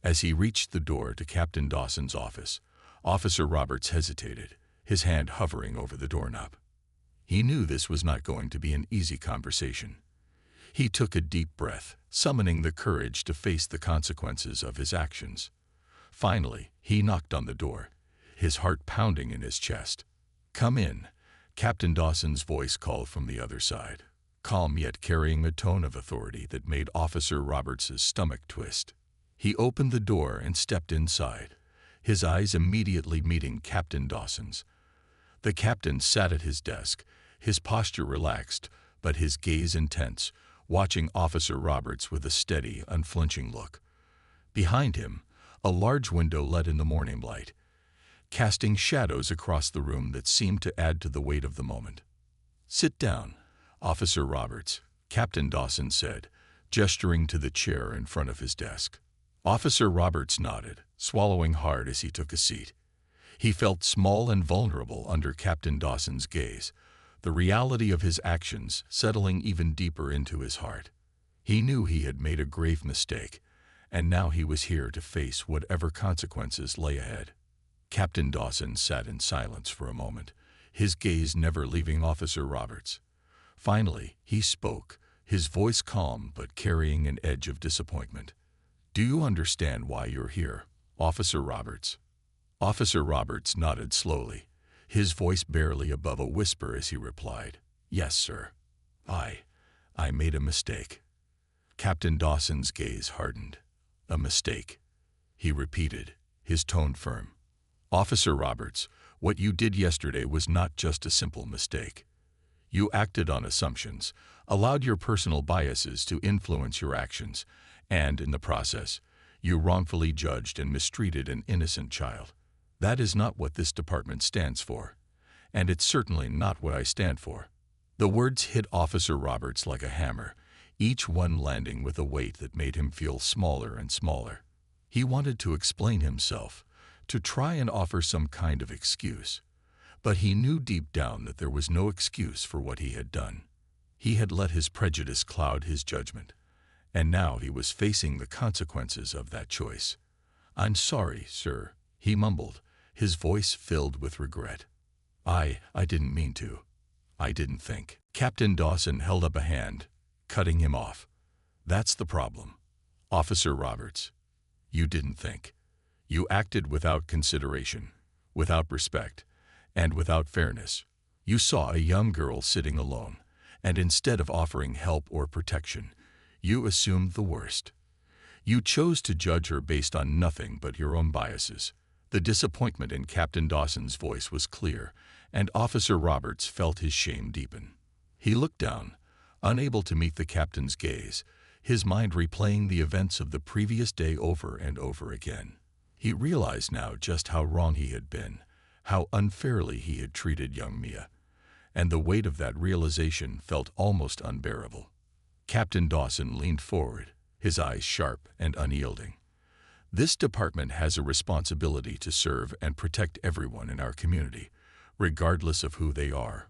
As he reached the door to Captain Dawson's office, Officer Roberts hesitated, his hand hovering over the doorknob. He knew this was not going to be an easy conversation. He took a deep breath, summoning the courage to face the consequences of his actions. Finally, he knocked on the door, his heart pounding in his chest. "Come in," Captain Dawson's voice called from the other side, calm yet carrying a tone of authority that made Officer Roberts' stomach twist. He opened the door and stepped inside, his eyes immediately meeting Captain Dawson's. The captain sat at his desk, his posture relaxed, but his gaze intense, watching Officer Roberts with a steady, unflinching look. Behind him, a large window let in the morning light, casting shadows across the room that seemed to add to the weight of the moment. "Sit down, Officer Roberts," Captain Dawson said, gesturing to the chair in front of his desk. Officer Roberts nodded, swallowing hard as he took a seat. He felt small and vulnerable under Captain Dawson's gaze, the reality of his actions settling even deeper into his heart. He knew he had made a grave mistake, and now he was here to face whatever consequences lay ahead. Captain Dawson sat in silence for a moment, his gaze never leaving Officer Roberts. Finally, he spoke, his voice calm but carrying an edge of disappointment. "Do you understand why you're here, Officer Roberts?" Officer Roberts nodded slowly, his voice barely above a whisper as he replied, "Yes, sir. I made a mistake." Captain Dawson's gaze hardened. "A mistake," he repeated, his tone firm. "Officer Roberts, what you did yesterday was not just a simple mistake. You acted on assumptions, allowed your personal biases to influence your actions, and, in the process, you wrongfully judged and mistreated an innocent child. That is not what this department stands for, and it's certainly not what I stand for." The words hit Officer Roberts like a hammer, each one landing with a weight that made him feel smaller and smaller. He wanted to explain himself, to try and offer some kind of excuse, but he knew deep down that there was no excuse for what he had done. He had let his prejudice cloud his judgment, and now he was facing the consequences of that choice. "I'm sorry, sir," he mumbled, his voice filled with regret. I didn't mean to. I didn't think." Captain Dawson held up a hand, cutting him off. "That's the problem, Officer Roberts. You didn't think. You acted without consideration, without respect, and without fairness. You saw a young girl sitting alone, and instead of offering help or protection, you assumed the worst. You chose to judge her based on nothing but your own biases." The disappointment in Captain Dawson's voice was clear, and Officer Roberts felt his shame deepen. He looked down, unable to meet the captain's gaze, his mind replaying the events of the previous day over and over again. He realized now just how wrong he had been, how unfairly he had treated young Mia, and the weight of that realization felt almost unbearable. Captain Dawson leaned forward, his eyes sharp and unyielding. "This department has a responsibility to serve and protect everyone in our community, regardless of who they are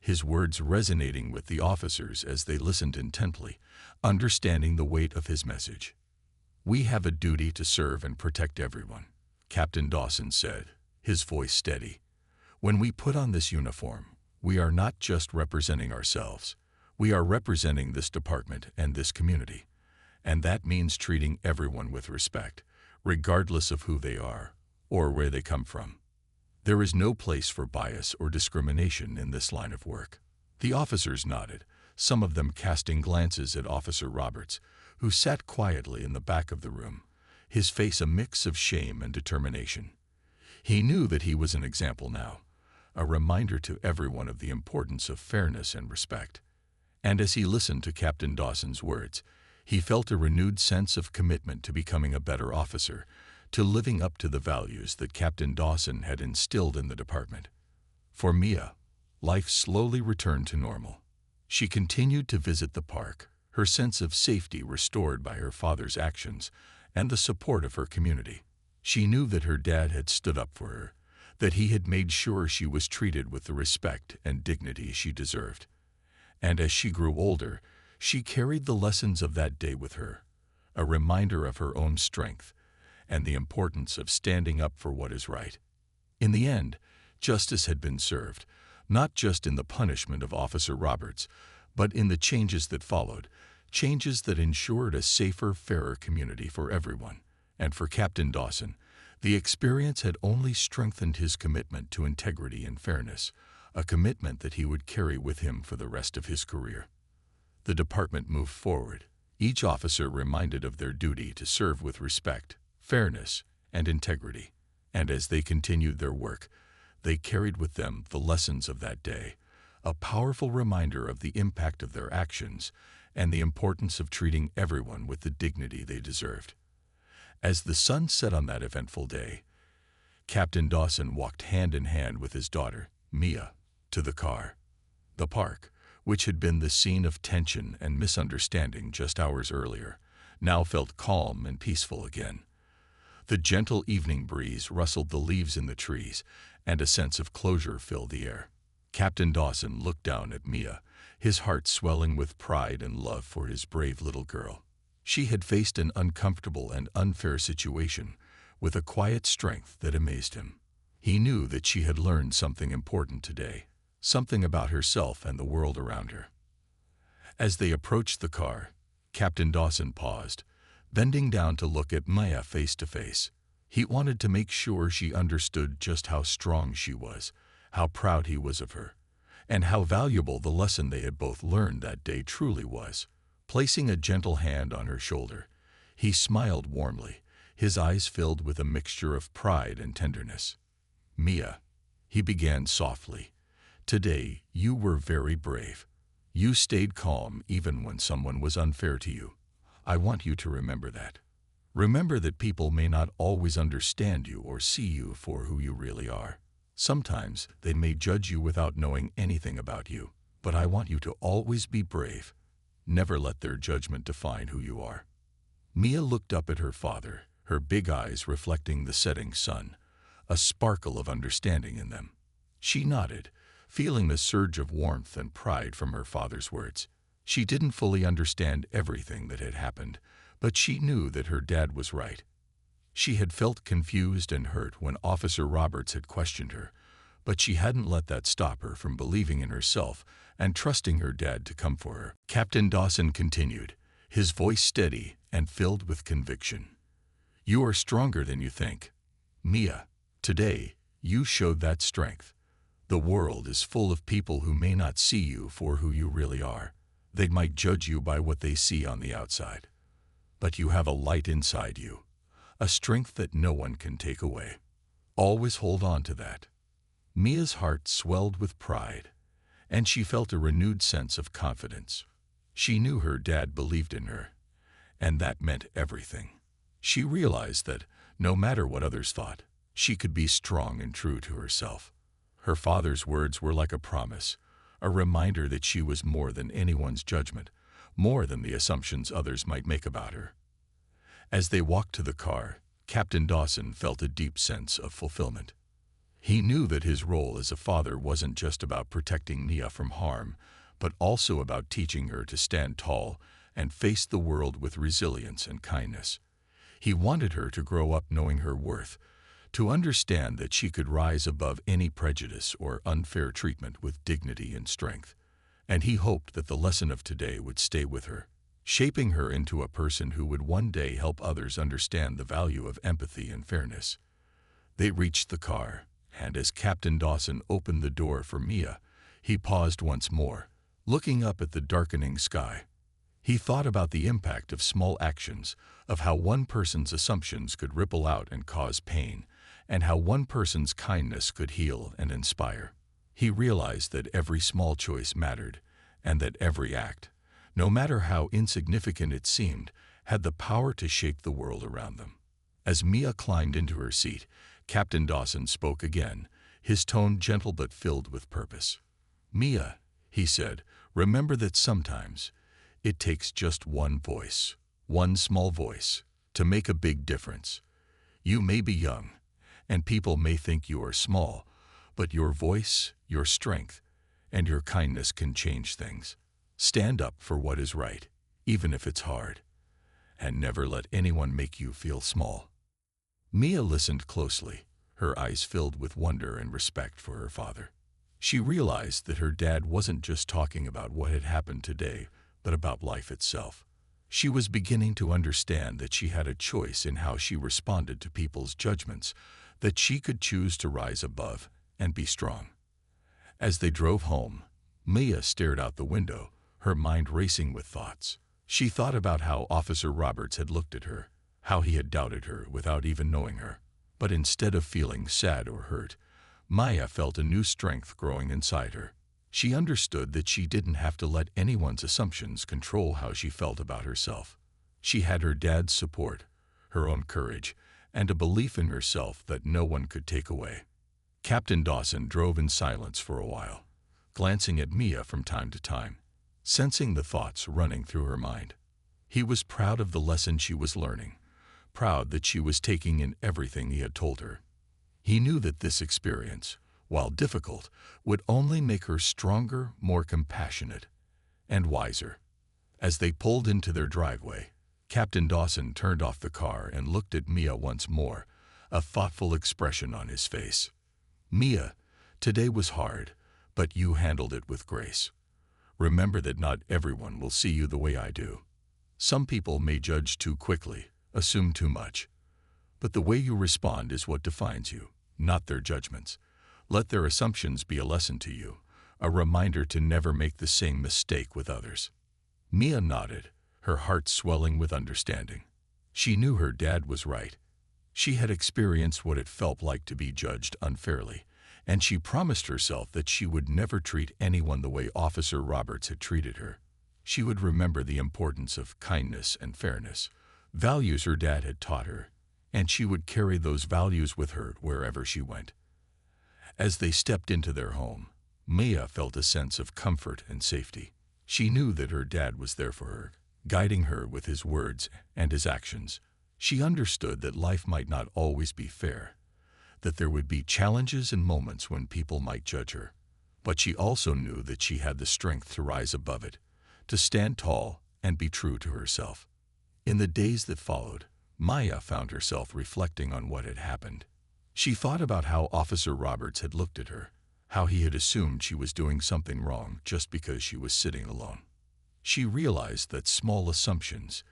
his words resonating with the officers as they listened intently, understanding the weight of his message. "We have a duty to serve and protect everyone," Captain Dawson said, his voice steady. "When we put on this uniform, we are not just representing ourselves. We are representing this department and this community. And that means treating everyone with respect, regardless of who they are or where they come from. There is no place for bias or discrimination in this line of work." The officers nodded, some of them casting glances at Officer Roberts, who sat quietly in the back of the room, his face a mix of shame and determination. He knew that he was an example now, a reminder to everyone of the importance of fairness and respect. And as he listened to Captain Dawson's words, he felt a renewed sense of commitment to becoming a better officer, to living up to the values that Captain Dawson had instilled in the department. For Mia, life slowly returned to normal. She continued to visit the park, her sense of safety restored by her father's actions and the support of her community. She knew that her dad had stood up for her, that he had made sure she was treated with the respect and dignity she deserved. And as she grew older, she carried the lessons of that day with her, a reminder of her own strength and the importance of standing up for what is right. In the end, justice had been served, not just in the punishment of Officer Roberts, but in the changes that followed, changes that ensured a safer, fairer community for everyone. And for Captain Dawson, the experience had only strengthened his commitment to integrity and fairness, a commitment that he would carry with him for the rest of his career. The department moved forward, each officer reminded of their duty to serve with respect, fairness, and integrity. And as they continued their work, they carried with them the lessons of that day, a powerful reminder of the impact of their actions and the importance of treating everyone with the dignity they deserved. As the sun set on that eventful day, Captain Dawson walked hand in hand with his daughter, Mia, to the car. The park, which had been the scene of tension and misunderstanding just hours earlier, now felt calm and peaceful again. The gentle evening breeze rustled the leaves in the trees, and a sense of closure filled the air. Captain Dawson looked down at Mia, his heart swelling with pride and love for his brave little girl. She had faced an uncomfortable and unfair situation with a quiet strength that amazed him. He knew that she had learned something important today, something about herself and the world around her. As they approached the car, Captain Dawson paused, bending down to look at Mia face to face. He wanted to make sure she understood just how strong she was, how proud he was of her, and how valuable the lesson they had both learned that day truly was. Placing a gentle hand on her shoulder, he smiled warmly, his eyes filled with a mixture of pride and tenderness. "Mia," he began softly, "today you were very brave. You stayed calm even when someone was unfair to you. I want you to remember that. Remember that people may not always understand you or see you for who you really are. Sometimes they may judge you without knowing anything about you, but I want you to always be brave. Never let their judgment define who you are." Mia looked up at her father, her big eyes reflecting the setting sun, a sparkle of understanding in them. She nodded, feeling the surge of warmth and pride from her father's words. She didn't fully understand everything that had happened, but she knew that her dad was right. She had felt confused and hurt when Officer Roberts had questioned her, but she hadn't let that stop her from believing in herself and trusting her dad to come for her. Captain Dawson continued, his voice steady and filled with conviction. "You are stronger than you think. Mia, today you showed that strength. The world is full of people who may not see you for who you really are. They might judge you by what they see on the outside. But you have a light inside you, a strength that no one can take away. Always hold on to that." Mia's heart swelled with pride, and she felt a renewed sense of confidence. She knew her dad believed in her, and that meant everything. She realized that, no matter what others thought, she could be strong and true to herself. Her father's words were like a promise, a reminder that she was more than anyone's judgment, more than the assumptions others might make about her. As they walked to the car, Captain Dawson felt a deep sense of fulfillment. He knew that his role as a father wasn't just about protecting Mia from harm, but also about teaching her to stand tall and face the world with resilience and kindness. He wanted her to grow up knowing her worth, to understand that she could rise above any prejudice or unfair treatment with dignity and strength. And he hoped that the lesson of today would stay with her, shaping her into a person who would one day help others understand the value of empathy and fairness. They reached the car, and as Captain Dawson opened the door for Mia, he paused once more, looking up at the darkening sky. He thought about the impact of small actions, of how one person's assumptions could ripple out and cause pain, and how one person's kindness could heal and inspire. He realized that every small choice mattered, and that every act, no matter how insignificant it seemed, had the power to shape the world around them. As Mia climbed into her seat, Captain Dawson spoke again, his tone gentle but filled with purpose. "Mia," he said, "remember that sometimes it takes just one voice, one small voice, to make a big difference. You may be young, and people may think you are small, but your voice, your strength, and your kindness can change things. Stand up for what is right, even if it's hard, and never let anyone make you feel small." Mia listened closely, her eyes filled with wonder and respect for her father. She realized that her dad wasn't just talking about what had happened today, but about life itself. She was beginning to understand that she had a choice in how she responded to people's judgments, that she could choose to rise above and be strong. As they drove home, Mia stared out the window, her mind racing with thoughts. She thought about how Officer Roberts had looked at her, how he had doubted her without even knowing her. But instead of feeling sad or hurt, Maya felt a new strength growing inside her. She understood that she didn't have to let anyone's assumptions control how she felt about herself. She had her dad's support, her own courage, and a belief in herself that no one could take away. Captain Dawson drove in silence for a while, glancing at Mia from time to time, sensing the thoughts running through her mind. He was proud of the lesson she was learning, proud that she was taking in everything he had told her. He knew that this experience, while difficult, would only make her stronger, more compassionate, and wiser. As they pulled into their driveway, Captain Dawson turned off the car and looked at Mia once more, a thoughtful expression on his face. "Mia, today was hard, but you handled it with grace. Remember that not everyone will see you the way I do. Some people may judge too quickly, assume too much. But the way you respond is what defines you, not their judgments. Let their assumptions be a lesson to you, a reminder to never make the same mistake with others." Mia nodded, her heart swelling with understanding. She knew her dad was right. She had experienced what it felt like to be judged unfairly, and she promised herself that she would never treat anyone the way Officer Roberts had treated her. She would remember the importance of kindness and fairness, values her dad had taught her, and she would carry those values with her wherever she went. As they stepped into their home, Mia felt a sense of comfort and safety. She knew that her dad was there for her, guiding her with his words and his actions. She understood that life might not always be fair, that there would be challenges and moments when people might judge her. But she also knew that she had the strength to rise above it, to stand tall and be true to herself. In the days that followed, Maya found herself reflecting on what had happened. She thought about how Officer Roberts had looked at her, how he had assumed she was doing something wrong just because she was sitting alone. She realized that small assumptions,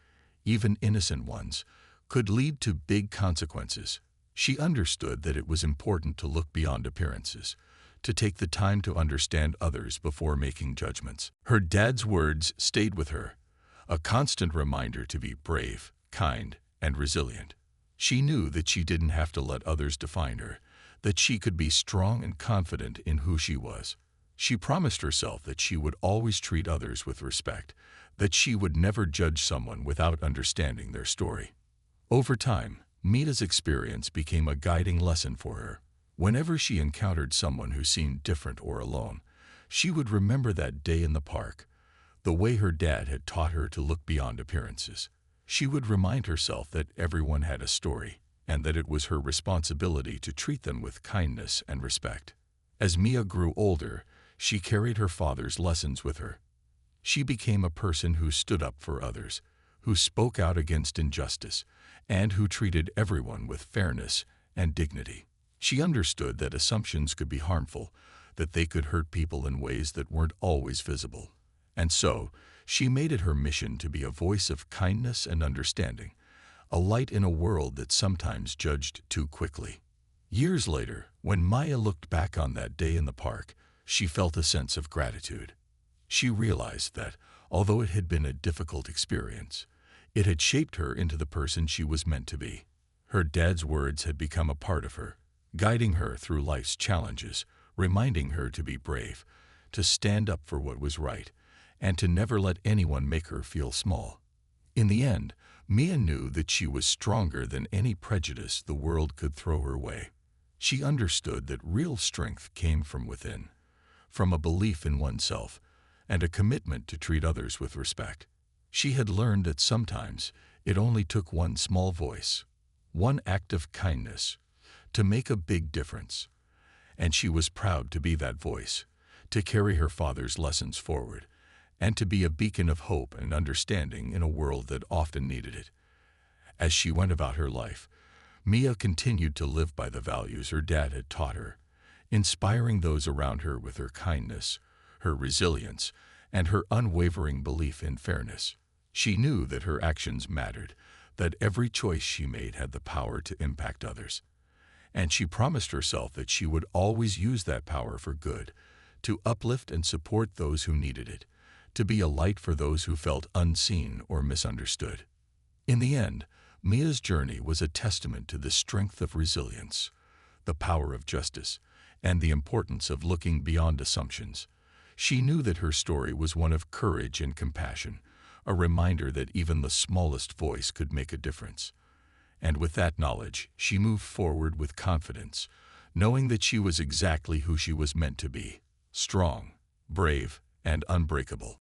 even innocent ones, could lead to big consequences. She understood that it was important to look beyond appearances, to take the time to understand others before making judgments. Her dad's words stayed with her, a constant reminder to be brave, kind, and resilient. She knew that she didn't have to let others define her, that she could be strong and confident in who she was. She promised herself that she would always treat others with respect, that she would never judge someone without understanding their story. Over time, Mita's experience became a guiding lesson for her. Whenever she encountered someone who seemed different or alone, she would remember that day in the park, the way her dad had taught her to look beyond appearances. She would remind herself that everyone had a story, and that it was her responsibility to treat them with kindness and respect. As Mia grew older, she carried her father's lessons with her. She became a person who stood up for others, who spoke out against injustice, and who treated everyone with fairness and dignity. She understood that assumptions could be harmful, that they could hurt people in ways that weren't always visible. And so, she made it her mission to be a voice of kindness and understanding, a light in a world that sometimes judged too quickly. Years later, when Maya looked back on that day in the park, she felt a sense of gratitude. She realized that, although it had been a difficult experience, it had shaped her into the person she was meant to be. Her dad's words had become a part of her, guiding her through life's challenges, reminding her to be brave, to stand up for what was right, and to never let anyone make her feel small. In the end, Mia knew that she was stronger than any prejudice the world could throw her way. She understood that real strength came from within, from a belief in oneself, and a commitment to treat others with respect. She had learned that sometimes it only took one small voice, one act of kindness, to make a big difference. And she was proud to be that voice, to carry her father's lessons forward, and to be a beacon of hope and understanding in a world that often needed it. As she went about her life, Mia continued to live by the values her dad had taught her, inspiring those around her with her kindness, her resilience, and her unwavering belief in fairness. She knew that her actions mattered, that every choice she made had the power to impact others. And she promised herself that she would always use that power for good, to uplift and support those who needed it, to be a light for those who felt unseen or misunderstood. In the end, Mia's journey was a testament to the strength of resilience, the power of justice, and the importance of looking beyond assumptions. She knew that her story was one of courage and compassion, a reminder that even the smallest voice could make a difference. And with that knowledge, she moved forward with confidence, knowing that she was exactly who she was meant to be: strong, brave, and unbreakable.